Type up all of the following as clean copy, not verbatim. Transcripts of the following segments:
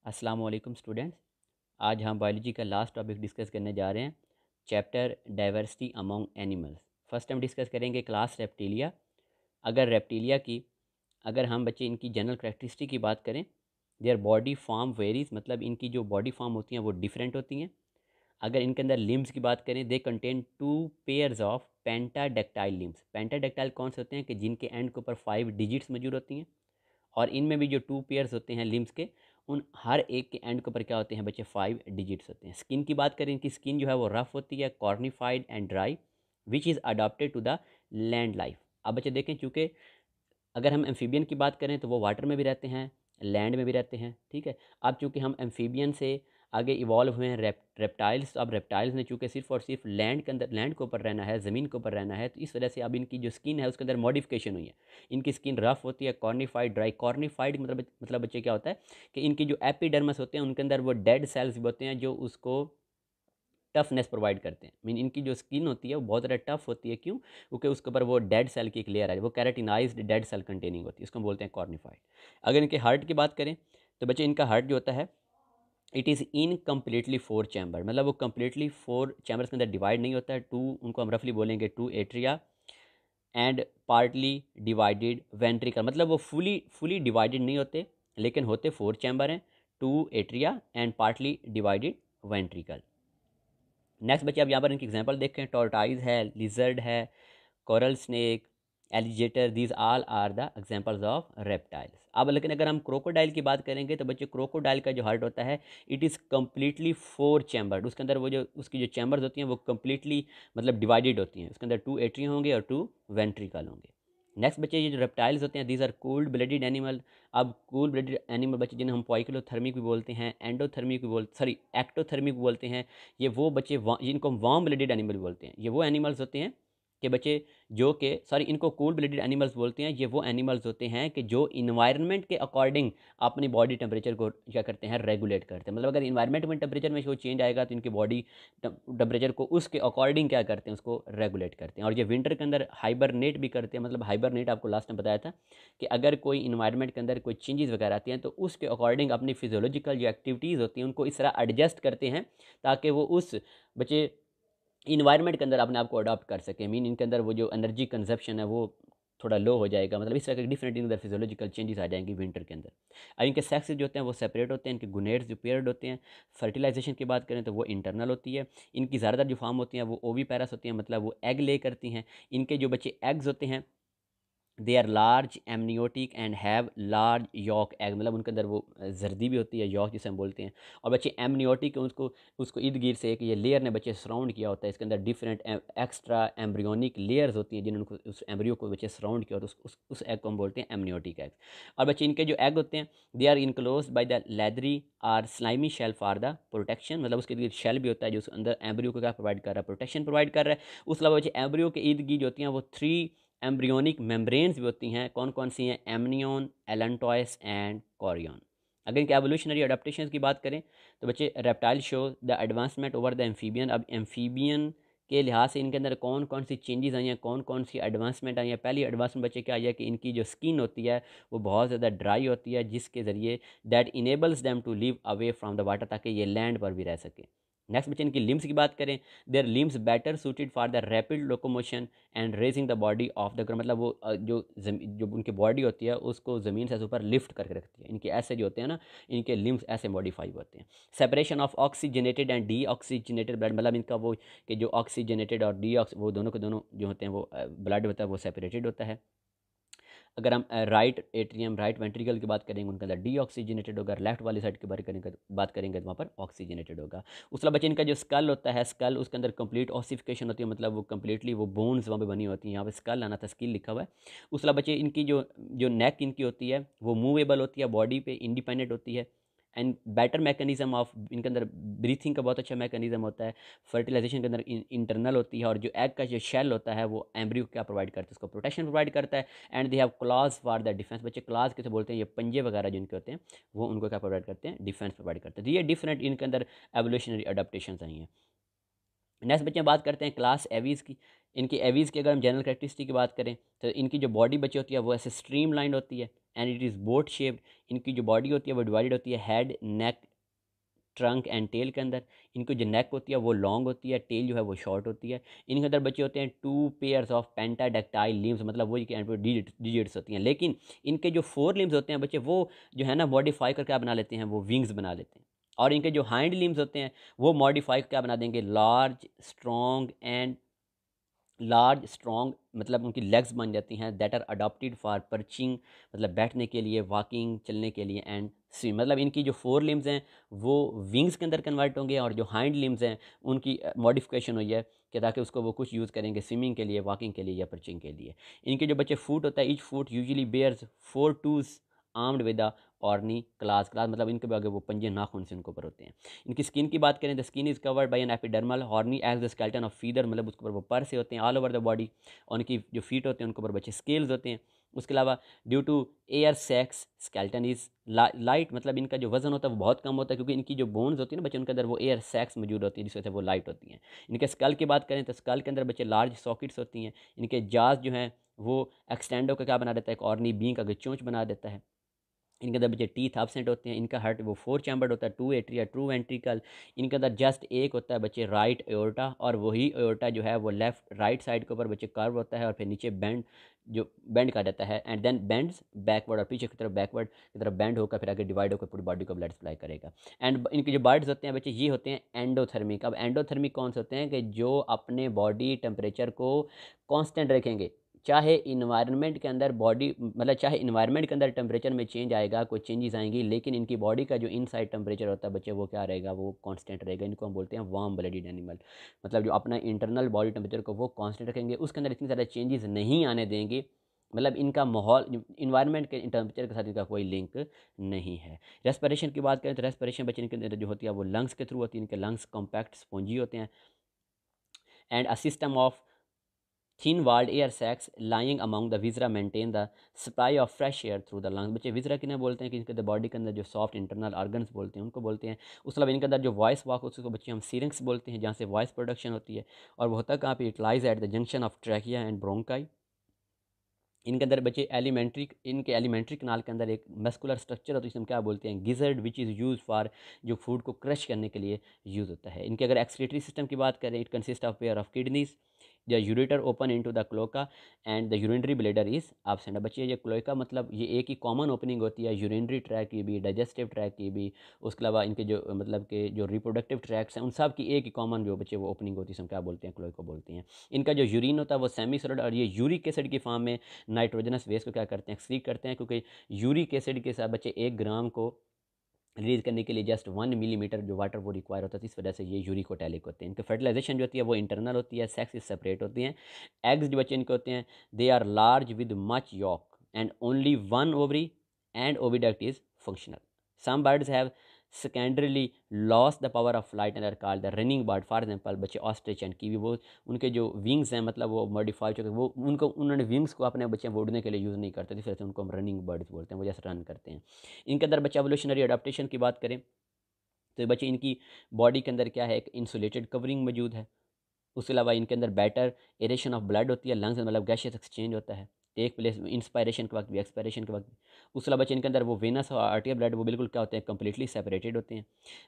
अस्सलाम वालेकुम स्टूडेंट्स। आज हम बायोलॉजी का लास्ट टॉपिक डिस्कस करने जा रहे हैं, chapter diversity among animals. First हम डिस्कस करेंगे क्लास रेप्टिलिया। अगर हम बच्चे इनकी जनरल करेक्टरिस्टिक की बात करें, देयर बॉडी फॉर्म वेरीज, मतलब इनकी जो बॉडी फॉर्म होती हैं वो डिफरेंट होती हैं। अगर इनके अंदर लिम्स की बात करें, they contain 2 pairs of pentadactyl limbs. Pentadactyl कौन से होते हैं कि जिनके एंड के ऊपर 5 डिजिट्स मौजूद होती हैं, और इनमें भी जो 2 पेयर्स होते हैं लिम्स के, उन हर एक के एंड के ऊपर क्या होते हैं बच्चे, 5 डिजिट्स होते हैं। स्किन की बात करें, इनकी स्किन जो है वो रफ होती है, cornified and dry, which is adopted to the land life. अब बच्चे देखें, चूँकि अगर हम एम्फीबियन की बात करें तो वो वाटर में भी रहते हैं, लैंड में भी रहते हैं, ठीक है। अब चूँकि हम एम्फीबियन से आगे इवॉल्व हुए हैं रेप्टाइल्स, तो अब रेप्टाइल्स ने चूँकि सिर्फ और सिर्फ लैंड के अंदर, लैंड के ऊपर रहना है, ज़मीन के ऊपर रहना है, तो इस वजह से अब इनकी जो स्किन है उसके अंदर मॉडिफिकेशन हुई है। इनकी स्किन रफ होती है, कॉर्निफाइड, ड्राई। कॉर्निफाइड मतलब बच्चे क्या होता है कि इनकी जो एपिडर्मस होते हैं उनके अंदर वो डेड सेल्स भी होते हैं जो उसको टफनेस प्रोवाइड करते हैं। मीन इनकी जो स्किन होती है वो बहुत ज़्यादा टफ होती है। क्यों? क्योंकि उसके ऊपर वो डेड सेल की एक लेयर है, वो कैरेटिनाइज्ड डेड सेल कंटेनिंग होती है, इसको हम बोलते हैं कॉर्निफाइड। अगर इनके हार्ट की बात करें तो बच्चे इनका हार्ट जो होता है, इट इज़ इनकम्प्लीटली 4 चैम्बर, मतलब वो कम्प्लीटली 4 चैम्बर्स के अंदर डिवाइड नहीं होता है। टू, उनको हम रफली बोलेंगे 2 atria and partly divided ventricle, मतलब वो फुली डिवाइडेड नहीं होते, लेकिन होते 4 चैम्बर हैं, 2 atria and partly divided ventricle. Next बच्चे अब यहाँ पर इनकी एग्जांपल देखें, टॉर्टाइज है, लिजर्ड है, coral snake, alligator, these all are the examples of reptiles. अब लेकिन अगर हम क्रोकोडाइल की बात करेंगे तो बच्चे क्रोकोडाइल का जो हार्ट होता है, इट इज़ कम्प्लीटली 4 चैम्बर्ड। उसके अंदर वो जो उसकी जो चैम्बर्स होती हैं वो कम्प्लीटली मतलब डिवाइडेड होती हैं। उसके अंदर 2 एट्रिया होंगे और 2 वेंट्रिकल होंगे। नेक्स्ट बच्चे ये जो रेप्टाइल्स होते हैं, these are cold blooded animal. अब कोल्ड ब्लडेड एनिमल बच्चे जिन्हें हम पॉइक्लोथर्मिक भी बोलते हैं, एंडोथर्मिक भी बोलते, सॉरी एक्टोथर्मिक भी बोलते हैं, ये वो बच्चे जिनको हम वार्म ब्लडेड एनिमल भी बोलते हैं, ये वो एनिमल्स होते हैं कि बच्चे जो कि, सॉरी, इनको कोल्ड ब्लडेड एनिमल्स बोलते हैं। ये वो एनिमल्स होते हैं कि जो इन्वायरमेंट के अकॉर्डिंग अपनी बॉडी टेम्परेचर को क्या करते हैं, रेगुलेट करते हैं। मतलब अगर इन्वायरमेंट में टेम्परेचर में कोई चेंज आएगा तो इनकी बॉडी टेम्परेचर को उसके अकॉर्डिंग क्या करते हैं, उसको रेगुलेट करते हैं। और ये विंटर के अंदर हाइबरनेट भी करते हैं। मतलब हाइबरनेट आपको लास्ट में बताया था कि अगर कोई इन्वायरमेंट के अंदर कोई चेंजेस वगैरह आती हैं तो उसके अकॉर्डिंग अपनी फिजियोलॉजिकल जो एक्टिविटीज़ होती हैं उनको इस तरह एडजस्ट करते हैं ताकि वो उस बच्चे इन्वायरमेंट के अंदर अपने आप को अडॉप्ट कर सके। मीन इनके अंदर वो जो एनर्जी कंजप्शन है वो थोड़ा लो हो जाएगा। मतलब इस तरह के डिफरेंट इनके अंदर फिजियोलॉजिकल चेंजेस आ जाएंगे विंटर के अंदर। अब इनके सेक्स जो होते हैं वो सेपरेट होते हैं, इनके गुनेड्स जो पेयर्ड होते हैं। फर्टिलाइजेशन की बात करें तो वो इंटरनल होती है। इनकी ज़्यादातर जो फार्म होती हैं वो ओवी पैरस होती हैं, मतलब वो एग ले करती हैं। इनके जो बच्चे एग्स होते हैं, they are large amniotic and have large yolk egg, मतलब उनके अंदर वो जर्दी भी होती है, यॉक जिसे हम बोलते हैं। और बच्चे एमनियोटिक, उसको उसको इर्द गिर्द से एक ये लेयर ने बच्चे सराउंड किया होता है। इसके अंदर डिफरेंट एक्स्ट्रा एम्ब्रियोनिक लेयर्स होती हैं जिन्होंने उस एम्ब्रियो को बच्चे सराउंड किया होता है। उस एग को हम बोलते हैं एमनियोटिक एग। और बच्चे इनके जो एग होते हैं, they are enclose by the leathery or slimy shell for the protection, मतलब उसके इर्द शेल भी होता है जो उस अंदर एम्ब्रियो को क्या प्रोवाइड कर रहा है, प्रोटेक्शन प्रोवाइड कर रहा है। उस अलावा बच्चे एम्ब्रियो के इर्द गिर्द जो होती हैं वो 3 एम्ब्रियोनिक मेम्ब्रेन्स भी होती हैं। कौन कौन सी हैं? Amnion, allantois and chorion. अगर इनके एवोल्यूशनरी अडेप्टेशन की बात करें तो बच्चे reptile show the advancement over the amphibian. अब एम्फीबियन के लिहाज से इनके अंदर कौन कौन सी चेंजेस आई हैं, कौन कौन सी एडवांसमेंट आई हैं। पहली एडवांसमेंट बच्चे क्या आई है कि इनकी जो स्किन होती है वो बहुत ज़्यादा ड्राई होती है, जिसके ज़रिए that enables them to live away from the water, ताकि ये लैंड पर भी रह सके। नेक्स्ट बच्चे इनकी लिम्स की बात करें, their limbs better suited for the rapid locomotion and raising the body off the ground, मतलब वो जो उनकी बॉडी होती है उसको ज़मीन से ऊपर लिफ्ट करके रखती है। इनके ऐसे जो होते हैं ना, इनके लिम्स ऐसे मॉडिफाई होते हैं। Separation of oxygenated and D oxygenated blood, मतलब इनका वो कि जो ऑक्सीजनेटेड और डी वो दोनों के दोनों जो होते हैं वो ब्लड होता है वो सेपरेटेड होता है। अगर हम राइट एट्रियम, राइट वेंट्रिकल की बात करेंगे, उनके अंदर डी ऑक्सीजनेटेड होगा। लेफ्ट वाली साइड की बात करेंगे तो वहाँ पर ऑक्सीजनेटेड होगा। उसके बाद बच्चे इनका जो स्कल होता है, स्कल उसके अंदर कंप्लीट ऑसिफिकेशन होती है, मतलब वो कंप्लीटली वो बोन्स वहाँ पे बनी होती हैं। यहाँ पे स्कल आना था, स्किल लिखा हुआ है। उसके बाद बच्चे इनकी जो जो नेक इनकी होती है वो मूवेबल होती है, बॉडी पे इंडिपेंडेंट होती है। एंड बेटर मैकेनिज्म ऑफ, इनके अंदर ब्रीथिंग का बहुत अच्छा मैकेनिज्म होता है। फर्टिलाइजेशन के अंदर इंटरनल होती है। और जो एग का जो शेल होता है वो एम्ब्रियो क्या प्रोवाइड करता है, उसको प्रोटेक्शन प्रोवाइड करता है। And they have clause for the defence. बच्चे क्लॉज किसे बोलते हैं? ये पंजे वगैरह जिनके होते हैं वो उनको क्या प्रोवाइड करते हैं? डिफेंस प्रोवाइड करते हैं। तो ये डिफरेंट इनके अंदर एवोल्यूशनरी अडेप्टेशन आई हैं। नेक्स्ट बच्चे बात करते हैं क्लास एवीज की। इनकी एवीज़ की अगर हम जनरल करेक्टरिस्टिक की बात करें तो इनकी जो बॉडी बची होती है वो ऐसे स्ट्रीम लाइन होती है and it is boat shaped. इनकी जो बॉडी होती है वो डिवाइडेड होती है head, neck, trunk and tail के अंदर। इनकी जो नेक होती है वो लॉन्ग होती है, टेल जो है वो शॉर्ट होती है। इनके अंदर बचे होते हैं 2 पेयर्स ऑफ पेंटाडेक्टाइल लिम्स, मतलब वो डिजिट्स होती हैं। लेकिन इनके जो 4 लिम्स होते हैं बच्चे वो जो है ना मॉडिफाई करके क्या बना लेते हैं, वो विंग्स बना लेते हैं। और इनके जो हाइंड लिम्स होते हैं वो मॉडिफाई क्या बना देंगे, लार्ज स्ट्रॉन्ग, मतलब उनकी लेग्स बन जाती हैं that are adopted for perching, मतलब बैठने के लिए, वॉकिंग, चलने के लिए, एंड स्विम। मतलब इनकी जो 4 लिम्स हैं वो विंग्स के अंदर कन्वर्ट होंगे और जो हाइंड लिम्स हैं उनकी मॉडिफिकेशन हुई है कि ताकि उसको वो कुछ यूज़ करेंगे स्विमिंग के लिए, वॉकिंग के लिए या पर्चिंग के लिए। इनके जो बच्चे फूट होता है, each foot usually bears 4 toes armed with a horny claw, मतलब इनके आगे वो पंजे नाखून से उनके ऊपर होते हैं। इनकी स्किन की बात करें, the skin is covered by an epidermal horny as the skeleton of feather, मतलब उसके ऊपर वो पर से होते हैं ऑल ओवर द बॉडी। और उनकी जो फीट होते हैं उनके ऊपर बच्चे स्केल्स होते हैं। उसके अलावा due to air sacs skeleton is light, मतलब इनका जो वजन होता है वो बहुत कम होता है क्योंकि इनकी जो बोन्स होती है ना बच्चे उनके अंदर वो एयर सेक्स मौजूद होती है जिस वजह से वो लाइट होती हैं। इनके स्कल की बात करें तो स्कल के अंदर बच्चे लार्ज सॉकेट्स होती हैं। इनके जाज जो हैं वो एक्सटेंड होकर क्या बना देता है, एक ऑर्नी बींग का चोंच बना देता है। इनके अंदर बच्चे टीथ एब्सेंट होते हैं। इनका हार्ट वो 4 चैम्बर्ड होता है, 2 एट्रिया, 2 वेंट्रिकल। इनके अंदर जस्ट एक होता है बच्चे राइट एओर्टा, और वही एओर्टा जो है वो लेफ्ट राइट साइड के ऊपर बच्चे कर्व होता है और फिर नीचे बेंड, जो बेंड का जाता है एंड देन बेंड्स बैकवर्ड, और पीछे की तरफ बैकवर्ड की तरफ बेंड होकर फिर आगे डिवाइड होकर पूरी बॉडी को ब्लड सप्लाई करेगा। एंड इनके जो बर्ड्स होते हैं बच्चे ये होते हैं एंडोथर्मिक। अब एंडोथर्मिक कौन से होते हैं कि जो अपने बॉडी टेम्परेचर को कांस्टेंट रखेंगे, चाहे इन्वायरमेंट के अंदर बॉडी, मतलब चाहे इन्वायरमेंट के अंदर टेम्परेचर में चेंज आएगा, कोई चेंजेस आएंगी, लेकिन इनकी बॉडी का जो इनसाइड टेम्परेचर होता है बच्चे वो क्या रहेगा, वो कांस्टेंट रहेगा। इनको हम बोलते हैं वार्म ब्लडेड एनिमल, मतलब जो अपना इंटरनल बॉडी टेम्परेचर को वो कांस्टेंट रखेंगे, उसके अंदर इतनी ज़्यादा चेंजेस नहीं आने देंगे। मतलब इनका माहौल इन्वायरमेंट के टेम्परेचर के साथ इनका कोई लिंक नहीं है। रेस्पिरेशन की बात करें तो रेस्पिरेशन बच्चे के अंदर जो होती है वो लंग्स के थ्रू होती है। इनके लंग्स कॉम्पैक्ट स्पॉन्जी होते हैं and a system of thin walled air sacs lying among the viscera maintain the supply of fresh air through the lungs। बच्चे विजरा किन्हें बोलते हैं कि इनके बॉडी के अंदर जो सॉफ्ट इंटरनल ऑर्गन्स बोलते हैं उनको बोलते हैं। उसके अलावा इनके अंदर जो वॉइस वॉक होती है उसको बच्चे हम सीरिंक्स बोलते हैं, जहाँ से वॉइस प्रोडक्शन होती है। और वो होता कहाँ पे, it lies at the junction of trachea and bronchi. इनके अंदर बच्चे इनके एलिमेंट्री कनाल के अंदर एक मस्कुलर स्ट्रक्चर होता है जिसे हम क्या बोलते हैं, gizzard, which is use for, जो फूड को क्रश करने के लिए यूज़ होता है। इनके अगर एक्सक्रीटरी सिस्टम की बात करें, it consist of pair of kidneys, the ureter open into the cloaca and the urinary bladder is absent. बच्चे ये क्लोका मतलब ये एक ही कॉमन ओपनिंग होती है यूरिनरी ट्रैक की भी, डाइजेस्टिव ट्रैक की भी। उसके अलावा इनके जो मतलब के जो रिप्रोडक्टिव ट्रैक्स हैं उन सब की एक ही कॉमन जो बच्चे वो ओपनिंग होती है, हम क्या बोलते हैं, क्लोका बोलते हैं। इनका जो यूरिन होता है वो सेमी सॉलिड, और ये यूरिक एसिड की फॉर्म में नाइट्रोजनस वेस्ट को क्या करते हैं, एक्सक्रीट करते हैं, क्योंकि यूरिक एसिड के साथ बच्चे 1 ग्राम को रिलीज करने के लिए जस्ट 1 मिलीमीटर जो वाटर वो रिक्वायर होता है, इस वजह से ये यूरिकोटैलिक होते हैं। इनकी फर्टिलाइजेशन जो होती है वो इंटरनल होती है, सेक्स इज सेपरेट होती हैं। एग्स जो बच्चे इनके होते हैं they are large with much yolk and only one ovary and oviduct is functional. Some birds have secondarily lost the power of flight and are called the running bird। For example बच्चे ostrich and kiwi, वो उनके जो wings हैं मतलब वो modify चुके, वो उन्होंने विंग्स को अपने बच्चे उड़ने के लिए यूज़ नहीं करते, इस वजह से उनको हम रनिंग बर्ड्स बोलते हैं, वो जैसे रन करते हैं। इनके अंदर बच्चे एवोल्यूशनरी अडेप्टेशन की बात करें तो बच्चे इनकी बॉडी के अंदर क्या है, एक इंसुलेटेड कवरिंग मौजूद है। उसके अलावा इनके अंदर बेटर एरेशन ऑफ ब्लड होती है, लंग्स मतलब गैशियस एक्सचेंज होता है, टेक प्लेस इंस्पायरेशन के वक्त भी, एक्सपायरेशन के वक्त भी। उसके अलावा बच्चे इनके अंदर वो वेनस और आर्टियल ब्लड वो बिल्कुल क्या होते हैं, कंप्लीटली सेपरेटेड होते हैं।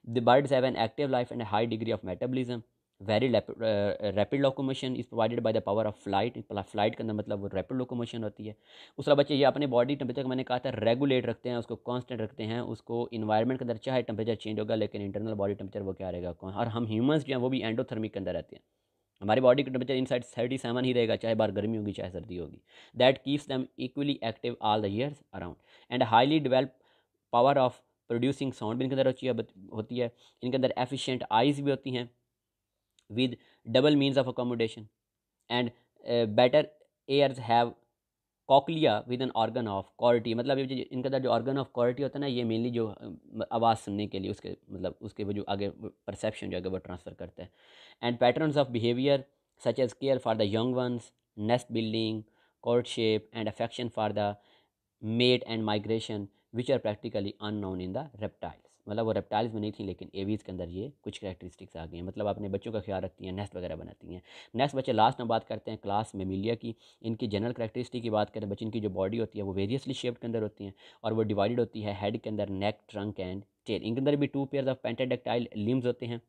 The birds have an active life and high degree of metabolism. Very rapid locomotion is provided by the power of flight. Flight के अंदर मतलब वो रैपिड लोकोमोशन होती है। उसके अलावा बच्चे ये अपने बॉडी टेम्परेचर मैंने कहा था रेगुलेट रखते हैं, उसको कांस्टेंट रखते हैं, उसको इन्वायरमेंट के अंदर चाहे टेम्परेचर चेंज होगा लेकिन इंटरनल बॉडी टेम्परेचर वो क्या रहेगा। और हम ह्यूमंस जो हैं वो भी एंडोथर्मिक के अंदर रहते हैं, हमारी बॉडी का टेम्परेचर इनसाइड 37 ही रहेगा, चाहे बाहर गर्मी होगी चाहे सर्दी होगी। That keeps them equally active all the years around and highly develop power of producing sound भी इनके अंदर होती है। इनके अंदर एफिशिएंट आइज़ भी होती हैं with double means of accommodation and better ears have cochlea with an organ of Corti. मतलब ये इनके अंदर जो ऑर्गन ऑफ कॉरिटी होता है ना, ये मेनली जो आवाज़ सुनने के लिए उसके मतलब उसके वो जो आगे परसेप्शन जो आगे वो ट्रांसफ़र करता है। And patterns of behaviour such as care for the young ones, nest building, courtship and affection for the mate and migration which are practically unknown in the reptiles। मतलब वो रेप्टाइल्स में नहीं थी, लेकिन एवीज़ के अंदर ये कुछ कैरेक्टरिस्टिक्स आ गई हैं, मतलब अपने बच्चों का ख्याल रखती हैं, नेस्ट वगैरह बनाती हैं। नेक्स्ट बच्चे लास्ट में बात करते हैं क्लास मेमिलिया की। इनकी जनरल कैरेक्टरिस्टिक की बात करें बच्चे, इनकी जो बॉडी होती है वो वेरियसली शेप्ड के अंदर होती हैं, और वो डिवाइडेड होती है हेड के अंदर, नेक, ट्रंक एंड टेल। इनके अंदर भी 2 पेयर्स ऑफ पेंटाडेक्टाइल लिम्स होते हैं,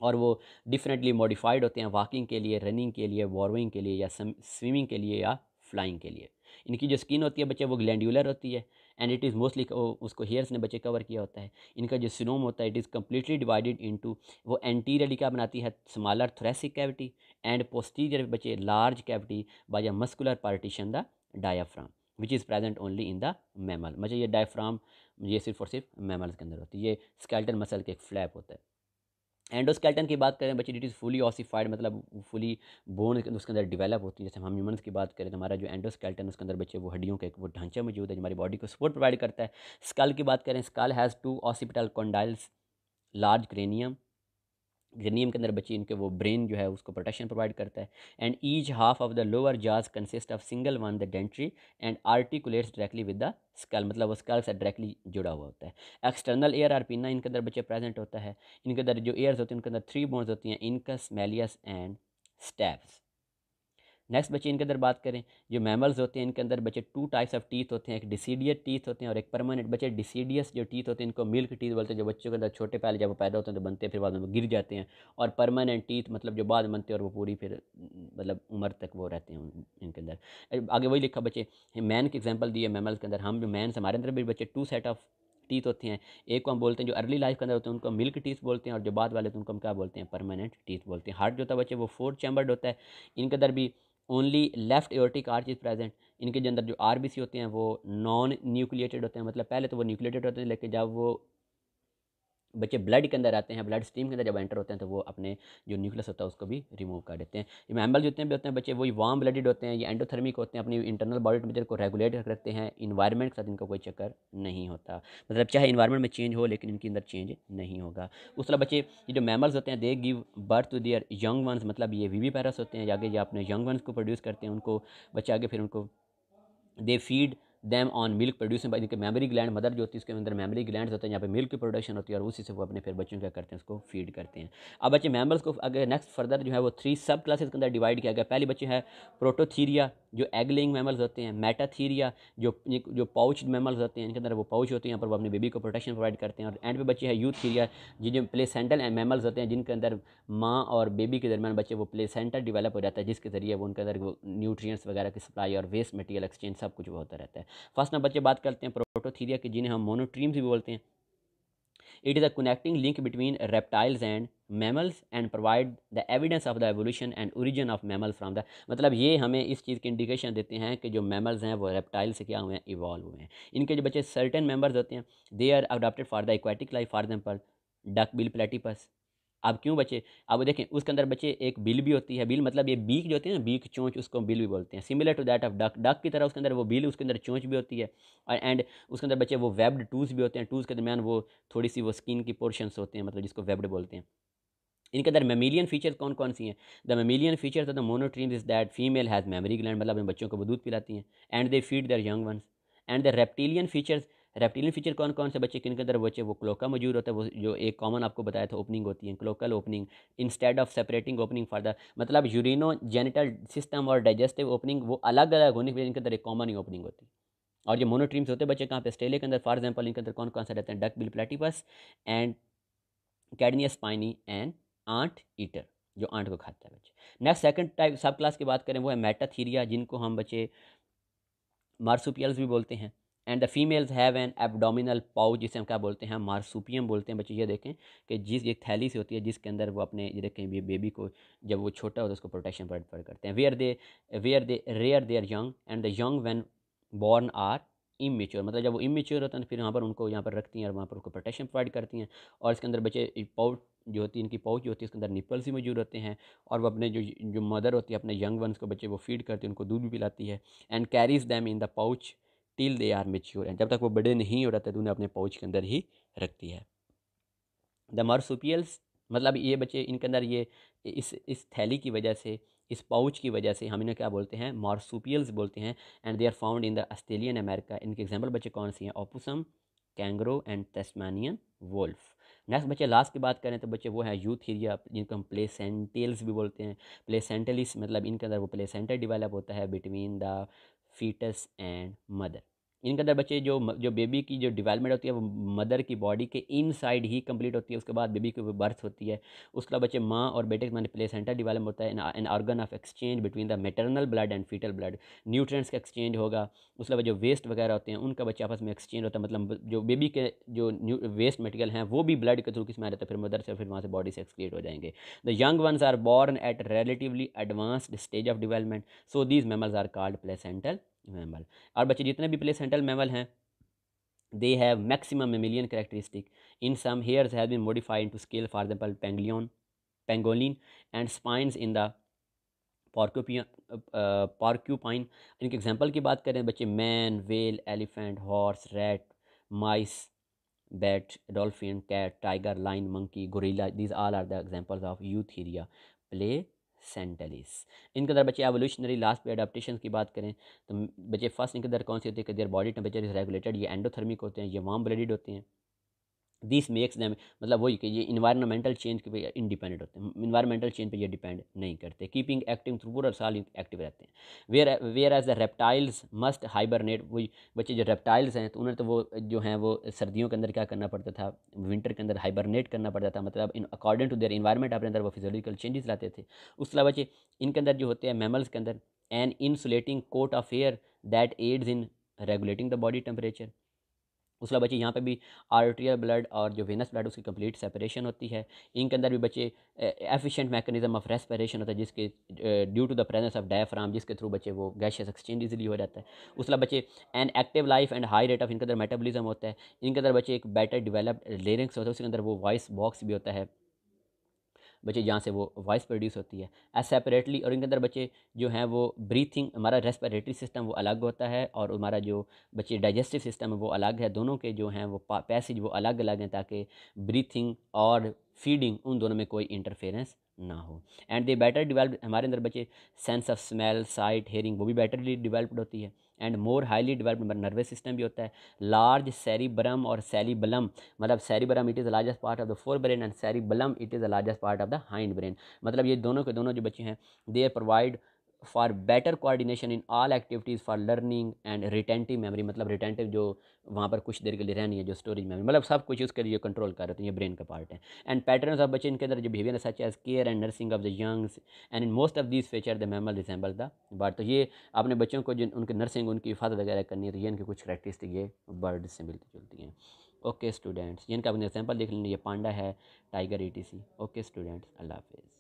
और वो डिफरेंटली मॉडिफाइड होते हैं वॉकिंग के लिए, रनिंग के लिए, वॉर्विंग के लिए, या स्विमिंग के लिए, या फ्लाइंग के लिए। इनकी जो स्किन होती है बच्चे वो ग्लैंडुलर होती है, एंड इट इज़ मोस्टली, उसको हेयर्स ने बच्चे कवर किया होता है। इनका जो सिनोम होता है it is completely divided into, वो एंटीरियरली क्या बनाती है, smaller thoracic cavity, and posterior बच्चे large cavity by a muscular partition the diaphragm which is present only in the mammal. मतलब ये डायफ्राम ये सिर्फ और सिर्फ मैमल्स के अंदर होती है। ये स्केलेटल मसल के एक फ्लैप होता है। एंडोस्केलेटन की बात करें बच्चे, इट इज़ फुली ऑसिफाइड, मतलब फुली बोन उसके अंदर डेवलप होती है। जैसे हम ह्यूमंस की बात करें तो हमारा जो एंडोस्केलेटन उसके अंदर बच्चे वो हड्डियों का एक वो ढांचा मौजूद है जो हमारी बॉडी को सपोर्ट प्रोवाइड करता है। स्कल की बात करें, skull has 2 occipital condyles, large cranium, cranium के अंदर बच्चे इनके वो ब्रेन जो है उसको प्रोटेक्शन प्रोवाइड करता है। And each half of the lower jaws consist of single bone the dentary and articulates directly with the skull, मतलब वो स्कल से डायरेक्टली जुड़ा हुआ होता है। एक्सटर्नल एयर आर पिना इनके अंदर बच्चे प्रेजेंट होता है। इनके अंदर जो एयर्स होते हैं उनके अंदर 3 बोन्स होती हैं, incus, malleus and steps. Next बच्चे इनके अंदर बात करें, जो मैमल्स होते हैं इनके अंदर बच्चे 2 टाइप्स ऑफ टीथ होते हैं, एक डिसीडियस टीथ होते हैं और एक परमानेंट। बच्चे डिसीडियस जो टीथ होते हैं इनको मिल्क टीथ बोलते हैं, जो बच्चों के अंदर छोटे पहले जब वो पैदा होते हैं तो बनते हैं, फिर बाद में वो गिर जाते हैं। और परमानेंट टीथ मतलब जो बाद में बनते हैं और वो पूरी फिर मतलब उम्र तक वो रहते हैं इनके अंदर। आगे वही लिखा बच्चे, मैन की एग्जाम्पल दी है मैमल्स के अंदर। हम जो मैन हमारे अंदर भी बच्चे 2 सेट ऑफ टीथ होते हैं। एक को हम बोलते हैं जो अर्ली लाइफ के अंदर होते हैं उनको मिल्क टीथ बोलते हैं, और जो बाद वाले तो उनको हम क्या बोलते हैं, परमानेंट टीथ बोलते हैं। हार्ट जो होता है बच्चे वो 4 चैम्बर्ड होता है। इनके अंदर भी only left aortic arch is present. इनके अंदर जो आरबीसी होते हैं वो नॉन न्यूक्लिएटेड होते हैं, मतलब पहले तो वो न्यूक्लिएटेड होते हैं, लेकिन जब वो बच्चे ब्लड के अंदर आते हैं, ब्लड स्ट्रीम के अंदर जब एंटर होते हैं तो वो अपने जो न्यूक्लियस होता है उसको भी रिमूव कर देते हैं। ये मैमल जितने भी होते हैं बच्चे वही वार्म ब्लडेड होते हैं, ये एंडोथर्मिक होते हैं, अपनी इंटरनल बॉडी टेम्परेचर को रेगुलेट रखते हैं। इन्वायरमेंट के साथ इनका कोई चक्कर नहीं होता, मतलब चाहे इन्वायरमेंट में चेंज हो लेकिन इनके अंदर चेंज नहीं होगा। उस तरह बच्चे ये जो मैमल्स होते हैं they give birth to their young ones, मतलब ये वीवी पैरस होते हैं, आगे जो अपने यंग वंस को प्रोड्यूस करते हैं उनको बच्चे आगे फिर उनको they feed them on milk producing by, इनके मेमोरी ग्लैंड मदर जो होती है उसके अंदर मेमोरी ग्लैंड होते हैं जहाँ पे मिल्क की प्रोडक्शन होती है, और उसी से वो अपने फिर बच्चों क्या करते हैं उसको फीड करते हैं। अब बच्चे मैमल्स को अगर नेक्स्ट फर्दर जो है वो 3 सब क्लासेस के अंदर डिवाइड किया गया। पहले बच्चे है प्रोटोथीरिया जो एग लेइंग मैमल्स होते हैं, मेटाथीरिया जो पाउच मैमल्स होते हैं, इनके अंदर वो पाउच होते हैं, यहाँ पर वो अपने बेबी को प्रोटेक्शन प्रोवाइड करते हैं। और एंड पे बच्चे है यूथीरिया जो प्लेसेंटल मैमल्स होते हैं, जिनके अंदर माँ और बेबी के दरमियान बच्चे वो प्लेसेंटा डेवलप हो जाता है, जिसके जरिए वो उनके अंदर वो न्यूट्रिएंट्स वगैरह की सप्लाई और वेस्ट मटेरियल एक्सचेंज सब कुछ वो होता रहता है। फर्स्ट नंबर बच्चे बात करते हैं प्रोटोथीरिया की, जिन्हें हम मोनोट्रीम्स भी बोलते हैं। It is a connecting link between reptiles and mammals and provide the evidence of the evolution and origin of mammal from the, मतलब ये हमें इस चीज़ की इंडिकेशन देते हैं कि जो मैमल्स हैं वो रेप्टाइल से क्या हुए हैं, इवॉल्व हुए हैं। इनके जो बच्चे सर्टेन मेंबर्स होते हैं they are adopted for the aquatic life, for example duck bill platypus. अब क्यों बच्चे, अब देखें उसके अंदर बच्चे एक बिल भी होती है, बिल मतलब ये बीक जो होती है ना, बीक चोंच, उसको बिल भी बोलते हैं, similar to that of duck. Duck की तरह उसके अंदर वो बिल, उसके अंदर चोंच भी होती है, और एंड उसके अंदर बच्चे वो वेब्ड टूज भी होते हैं, टूज के दरमियान वो थोड़ी सी वो स्किन की पोर्शंस होते हैं, मतलब जिसको वेब्ड बोलते हैं। इनके अंदर मेमिलियन फीचर्स कौन कौन सी हैं? The mammalian features of the monotremes is that female has memory gland, मतलब अपने बच्चों को वो दूध पिलाती हैं, and they feed there young once. And the reptilian features, reptilian feature कौन कौन से बच्चे किनके अंदर बच्चे, वो क्लोका मौजूद होता है, वो जो एक कॉमन आपको बताया था ओपनिंग होती है cloacal opening, instead of separating opening for the, मतलब यूरिनो जेनिटल सिस्टम और डाइजेस्टिव ओपनिंग वो अलग अलग होने की वजह इनके अंदर एक कॉमन ही ओपनिंग होती है। और जो मोनोट्रीम्स होते हैं बच्चे कहाँ पे, ऑस्ट्रेलिया के अंदर फॉर एग्जाम्पल, इनके अंदर कौन कौन से रहते हैं, duck bill platypus and echidnas spiny and anteater, जो आंट को खाता है बच्चे। Next second type subclass की बात करें वो है मेटाथीरिया, जिनको हम बच्चे मार्सुपियल्स भी बोलते हैं। And the females have an abdominal pouch, जिसे हम क्या बोलते हैं, मार्सुपियम बोलते हैं बच्चे। ये देखें कि जिस एक थैली से होती है जिसके अंदर वो अपने, ये देखें ये बेबी को जब वो छोटा होता है उसको प्रोटेक्शन प्रोवाइड करते हैं। Where they rear their young and the young when born are immature, मतलब जब वो इमेच्योर होता है फिर यहाँ पर उनको यहाँ पर रखती हैं और वहाँ पर उनको प्रोटेक्शन प्रोवाइड करती हैं। और इसके अंदर बच्चे पाउच जो होती है, इनकी पाउच जो होती है उसके अंदर निपल्स भी मौजूद होते हैं, और वो अपने जो मदर होती है अपने यंग वंस को बच्चे वो फीड करती है, उनको दूध भी पिलाती है। And carries them in the pouch till they are mature, जब तक वो बड़े नहीं हो रहते तो उन्हें अपने पाउच के अंदर ही रखती है। द मार्सुपियल्स, मतलब ये बच्चे इनके अंदर ये इस थैली की वजह से, इस पाउच की वजह से हम इन्हें क्या बोलते हैं, मार्सुपियल्स बोलते हैं। And they are found in the Australian America. इनके एग्जाम्पल बच्चे कौन सी हैं, opossum, kangaroo and Tasmanian wolf. Next बच्चे लास्ट की बात करें तो बच्चे वो है यूथीरिया, जिनको हम प्लेसेंटिल्स भी बोलते हैं। प्लेसेंटलिस मतलब इनके अंदर वो प्लेसेंटा डेवलप होता है between the foetus and mother. इनके अंदर बच्चे जो बेबी की जो डेवलपमेंट होती है वो मदर की बॉडी के इनसाइड ही कंप्लीट होती है, उसके बाद बेबी की बर्थ होती है। उसके बाद बच्चे माँ और बेटे के माने प्लेसेंटा डेवलप होता है, an organ of exchange between the maternal blood and foetal blood. Nutrients का एक्सचेंज होगा। उसके बाद जो वेस्ट वगैरह होते हैं उनका बच्चे आपस में एक्सचेंज होता है, मतलब जो बेबी के जो वेस्ट मटेरियल हैं वो भी ब्लड के थ्रू किस में आ जाता है, फिर मदर से, फिर वहाँ से बॉडी से एक्सक्रीट हो जाएंगे। The young ones are born at relatively advanced stage of development, so these mammals are called placental mammal. और बच्चे जितने भी प्लेसेंटल मैमल हैं, they have maximum mammalian characteristic. In some, hairs have been modified into scale, for example pangolin, and spines in the porcupine. इनके example की बात करें बच्चे, man, whale, elephant, horse, rat, mice, bat, dolphin, cat, tiger, lion, monkey, gorilla, these all are the examples of Eutheria Placentalia. इनके अंदर बच्चे evolutionary last पे adaptation की बात करें तो बच्चे फर्स्ट इनके अंदर कौन सी होती है कि their body temperature is regulated, ये एंडोथर्मिक होते हैं, ये वार्म ब्लडेड होते हैं। दिस मेक्स दैम, मतलब वही कि ये इन्वायरमेंटल चेंज के पे इंडिपेंडेंट होते हैं, इन्वायरमेंटल चेंज पे ये डिपेंड नहीं करते। कीपिंग एक्टिव थ्रू पूरा साल एक्टिव रहते हैं। Whereas the reptiles must hibernate, वही बच्चे जो रेप्टाइल्स हैं तो उन्हें तो वो जो हैं वो सर्दियों के अंदर क्या करना पड़ता था, विंटर के अंदर हाइबरनेट करना पड़ता था, मतलब in according to their environment अपने अंदर वो फिजियोलॉजिकल चेंजेस लाते थे। उसके अलावा बच्चे इनके अंदर जो होते हैं मैमल्स के अंदर an insulating coat of air that aids in regulating the body temperature. उसके बच्चे यहाँ पे भी आर्टेरियल ब्लड और जो वेनस ब्लड उसकी कंप्लीट सेपरेशन होती है। इनके अंदर भी बच्चे एफिशिएंट मैकेनिज्म ऑफ रेस्पिरेशन होता है, जिसके due to the presence of diaphragm, जिसके थ्रू बच्चे वो गैशियस एक्सचेंज इजीली हो जाता है। उसके बच्चे an active life and high rate of, इनके अंदर मेटाबॉलिज्म होता है। इनके अंदर बच्चे एक बेटर डेवलप्ड लेरिंग्स होता है, उसके अंदर वो वॉइस बॉक्स भी होता है बच्चे, जहाँ से वो वॉइस प्रोड्यूस होती है एज सेपरेटली। और इनके अंदर बच्चे जो हैं वो ब्रीथिंग, हमारा रेस्पिरेटरी सिस्टम वो अलग होता है और हमारा जो बच्चे डाइजेस्टिव सिस्टम है वो अलग है। दोनों के जो हैं वो पैसेज वो अलग अलग हैं, ताकि ब्रीथिंग और फीडिंग उन दोनों में कोई इंटरफेरेंस ना हो। एंड दे बेटर डिवेल्प, हमारे अंदर बच्चे sense of smell, site, hearing वो भी बेटरली डिवेल्प्ड होती है। And more highly developed nervous system भी होता है। लार्ज सेरिब्रम और सेरिबलम, मतलब cerebrum it is the largest part of the fore brain and cerebellum it is the largest part of the hind brain. मतलब ये दोनों के दोनों जो बच्चे हैं they provide for better coordination in all activities for learning and retentive memory, मतलब retentive जो वहाँ पर कुछ देर के लिए रहनी है, जो स्टोरेज मेमोरी, मतलब सब कुछ उसके लिए कंट्रोल कर रहे हैं, ये ब्रेन का पार्ट है। एंड पैटर्न्स ऑफ बच्चे, इनके अंदर जो behaviour such as care and nursing of the youngs and in most of these feature the mammal resemble the bird. तो ये अपने बच्चों को जिन उनकी नर्सिंग, उनकी हिफाजत वगैरह करनी है, तो ये इनकी कुछ करैक्टरिस्टिक ये बर्ड से मिलती जुलती हैं। ओके स्टूडेंट्स, ये इनका अपने एग्जाम्पल देख लेंगे, ये पांडा है, टाइगर, ETC। ओके स्टूडेंट्स, अल्लाह हाफिज़।